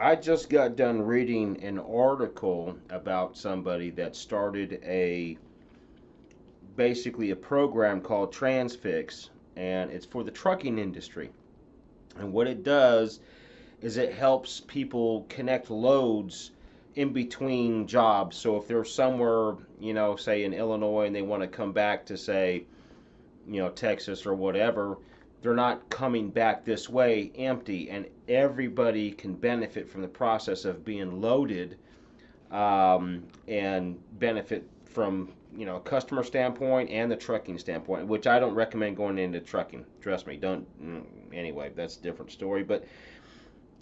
I just got done reading an article about somebody that started a basically a program called Transfix, and it's for the trucking industry. And what it does is it helps people connect loads in between jobs. So if they're somewhere, say in Illinois and they want to come back to say, Texas or whatever, they're not coming back this way empty, and everybody can benefit from the process of being loaded, and benefit from a customer standpoint and the trucking standpoint, which I don't recommend going into trucking. Trust me, don't. Anyway, that's a different story. But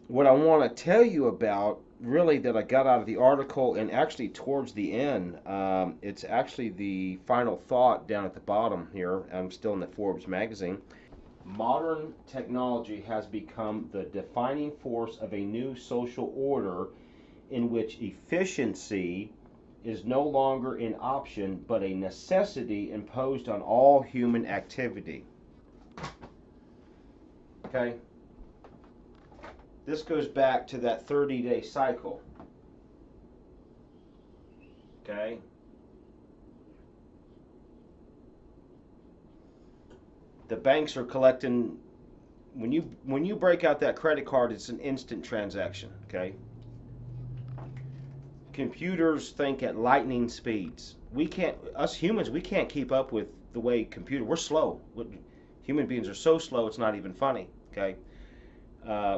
what I want to tell you about, really, that I got out of the article, and actually towards the end, it's actually the final thought down at the bottom here. I'm still in the Forbes magazine. Modern technology has become the defining force of a new social order in which efficiency is no longer an option but a necessity imposed on all human activity. Okay? This goes back to that 30-day cycle. Okay? The banks are collecting, when you break out that credit card, it's an instant transaction, okay? Computers think at lightning speeds. Us humans, we can't keep up with the way we're slow. Human beings are so slow, it's not even funny, okay?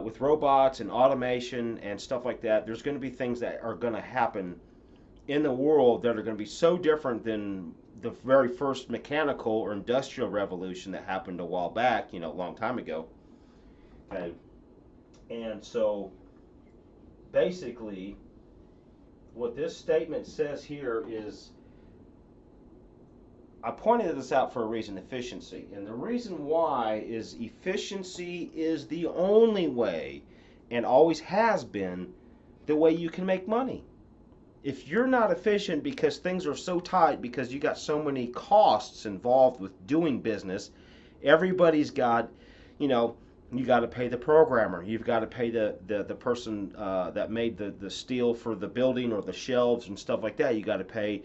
With robots and automation and stuff like that, there's going to be things that are going to happen in the world that are going to be so different than the very first mechanical or industrial revolution that happened a while back, a long time ago. Okay. And so basically, what this statement says here is, I pointed this out for a reason: efficiency. And the reason why is efficiency is the only way, and always has been, the way you can make money. If you're not efficient because things are so tight, because you got so many costs involved with doing business, everybody's got, you got to pay the programmer, you've got to pay the person that made the steel for the building or the shelves and stuff like that. You got to pay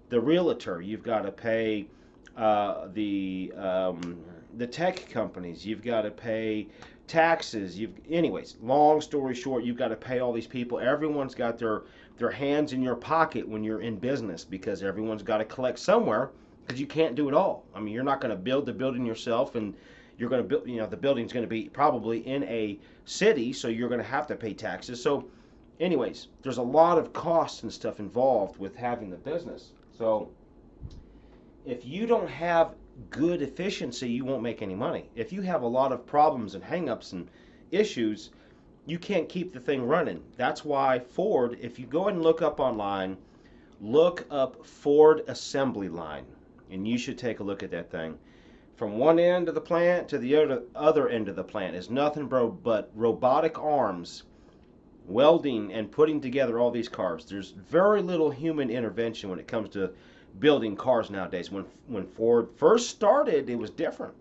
the realtor, you've got to pay the tech companies, you've got to pay taxes. Anyways, long story short, you've got to pay all these people. Everyone's got their hands in your pocket when you're in business, because everyone's got to collect somewhere, because you can't do it all. I mean, you're not going to build the building yourself, and you're going to build, the building's going to be probably in a city, so you're going to have to pay taxes. So anyways, there's a lot of costs and stuff involved with having the business. So if you don't have good efficiency, you won't make any money. If you have a lot of problems and hangups and issues, you can't keep the thing running. That's why Ford, if you go ahead and look up online, look up Ford assembly line, and you should take a look at that thing. From one end of the plant to the other end of the plant is nothing but robotic arms welding and putting together all these cars. There's very little human intervention when it comes to building cars nowadays. When Ford first started, it was different.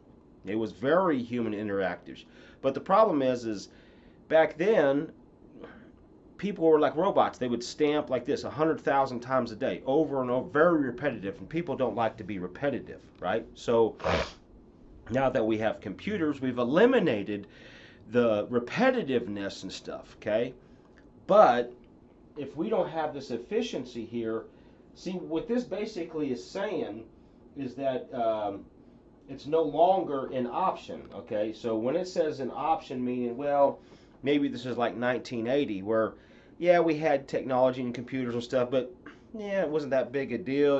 It was very human interactive. But the problem is back then, people were like robots. They would stamp like this 100,000 times a day, over and over, very repetitive, and people don't like to be repetitive, right? So now that we have computers, we've eliminated the repetitiveness and stuff, okay? But if we don't have this efficiency here, see, what this basically is saying is that it's no longer an option, okay? So when it says an option, meaning, well, maybe this is like 1980, where, yeah, we had technology and computers and stuff, but yeah, it wasn't that big a deal,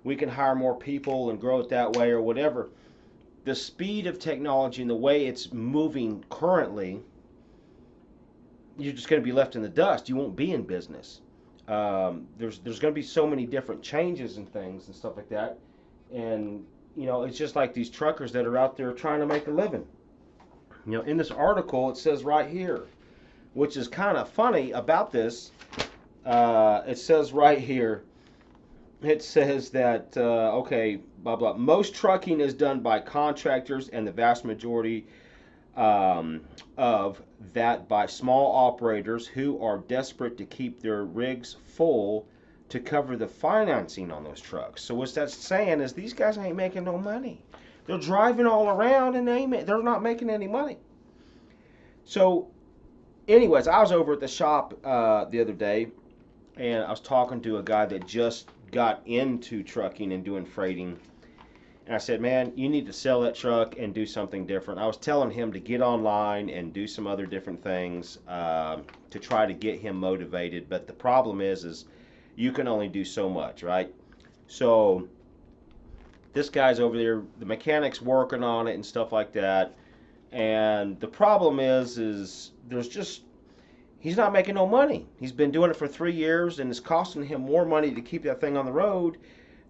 we can hire more people and grow it that way or whatever. The speed of technology and the way it's moving currently, you're just going to be left in the dust. You won't be in business. There's going to be so many different changes and things and stuff like that, and it's just like these truckers that are out there trying to make a living. In this article it says right here, which is kind of funny about this. It says right here, it says that okay, blah blah. Most trucking is done by contractors, and the vast majority of that by small operators who are desperate to keep their rigs full to cover the financing on those trucks. So what that's saying is these guys ain't making no money. They're driving all around and they're not making any money. So, anyways, I was over at the shop the other day, and I was talking to a guy that just got into trucking and doing freighting. And I said, man, you need to sell that truck and do something different. I was telling him to get online and do some other different things to try to get him motivated. But the problem is you can only do so much, right? So this guy's over there, the mechanic's working on it and stuff like that. And the problem is there's just, he's not making no money. He's been doing it for 3 years, and it's costing him more money to keep that thing on the road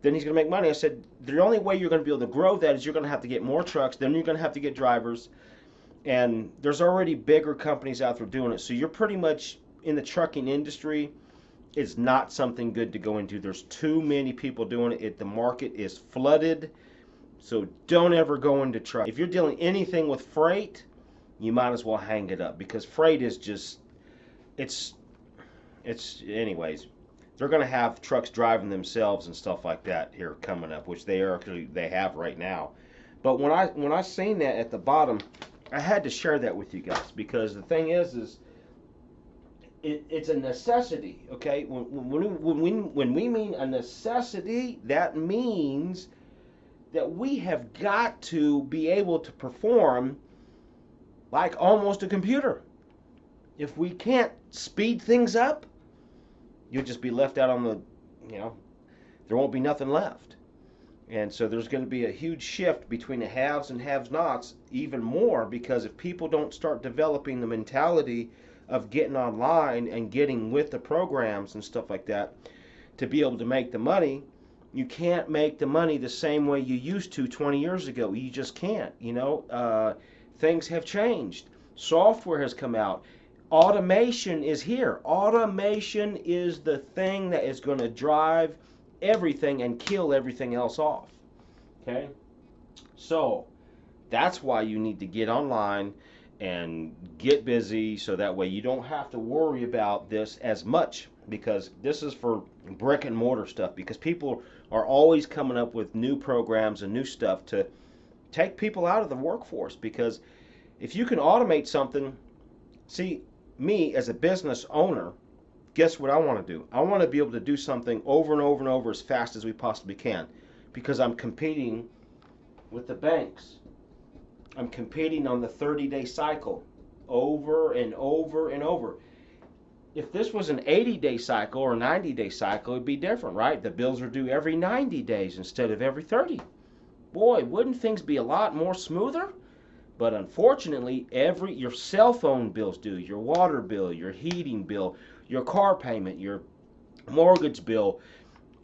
than he's going to make money. I said, the only way you're going to be able to grow that is you're going to have to get more trucks, then you're going to have to get drivers, and there's already bigger companies out there doing it. So you're pretty much in the trucking industry. It's not something good to go into. There's too many people doing it. The market is flooded. So don't ever go into truck. If you're dealing anything with freight, you might as well hang it up, because freight is just, it's anyways, they're going to have trucks driving themselves and stuff like that here coming up, which they have right now. But when I seen that at the bottom, I had to share that with you guys, because the thing is it's a necessity. Okay, when we mean a necessity, that means that we have got to be able to perform like almost a computer. If we can't speed things up, you'll just be left out on the, there won't be nothing left. And so there's going to be a huge shift between the haves and have-nots, even more, because if people don't start developing the mentality of getting online and getting with the programs and stuff like that to be able to make the money, you can't make the money the same way you used to 20 years ago. You just can't. Things have changed. Software has come out. Automation is here. Automation is the thing that is going to drive everything and kill everything else off. Okay? So that's why you need to get online and get busy, so that way you don't have to worry about this as much, because this is for brick and mortar stuff, because people are always coming up with new programs and new stuff to take people out of the workforce. Because if you can automate something, see, me as a business owner, guess what I want to do? I want to be able to do something over and over and over as fast as we possibly can, because I'm competing with the banks. I'm competing on the 30-day cycle over and over and over. If this was an 80-day cycle or a 90-day cycle, it'd be different, right? The bills are due every 90 days instead of every 30. Boy, wouldn't things be a lot more smoother? But unfortunately, your cell phone bill's due, your water bill, your heating bill, your car payment, your mortgage bill,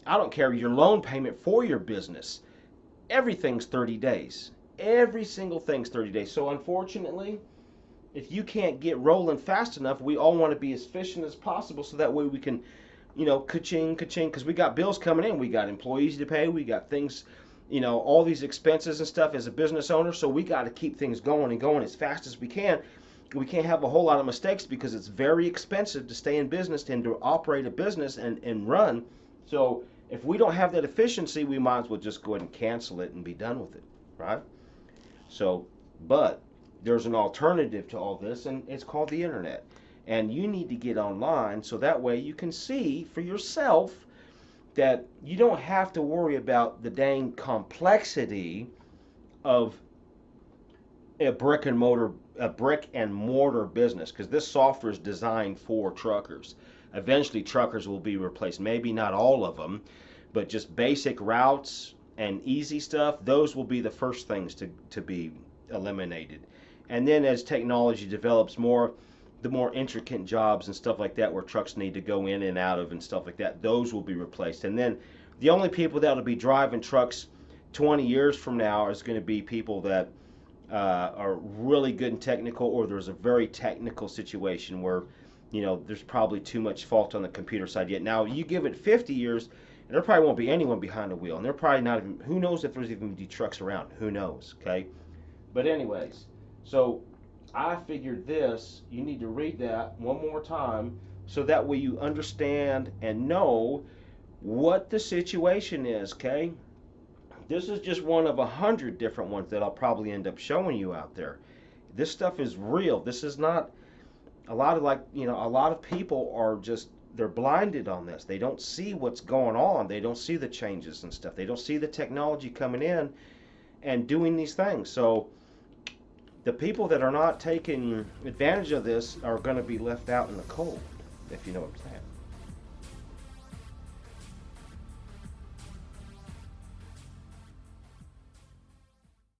I don't care, your loan payment for your business. Everything's 30 days. Every single thing's 30 days. So unfortunately, if you can't get rolling fast enough, we all want to be as efficient as possible, so that way we can, ka-ching, ka-ching, because we got bills coming in, we got employees to pay, we got things, all these expenses and stuff as a business owner. So we got to keep things going and going as fast as we can. We can't have a whole lot of mistakes, because it's very expensive to stay in business and to operate a business and run. So if we don't have that efficiency, we might as well just go ahead and cancel it and be done with it, right? So, but there's an alternative to all this, and it's called the internet. And you need to get online, so that way you can see for yourself that you don't have to worry about the dang complexity of a brick and mortar business, because this software is designed for truckers. Eventually truckers will be replaced, maybe not all of them, but just basic routes and easy stuff, those will be the first things to be eliminated. And then as technology develops more, the more intricate jobs and stuff like that where trucks need to go in and out of and stuff like that, those will be replaced. And then the only people that will be driving trucks 20 years from now is going to be people that are really good and technical, or there's a very technical situation where, there's probably too much fault on the computer side yet. Now, you give it 50 years, and there probably won't be anyone behind the wheel, and they're probably not even, who knows if there's even be trucks around, who knows, okay? But anyways, so I figured this, you need to read that one more time so that way you understand and know what the situation is, okay? This is just one of 100 different ones that I'll probably end up showing you out there. This stuff is real. This is not a lot of a lot of people are just, they're blinded on this. They don't see what's going on. They don't see the changes and stuff. They don't see the technology coming in and doing these things. So the people that are not taking advantage of this are going to be left out in the cold, if you know what I'm saying.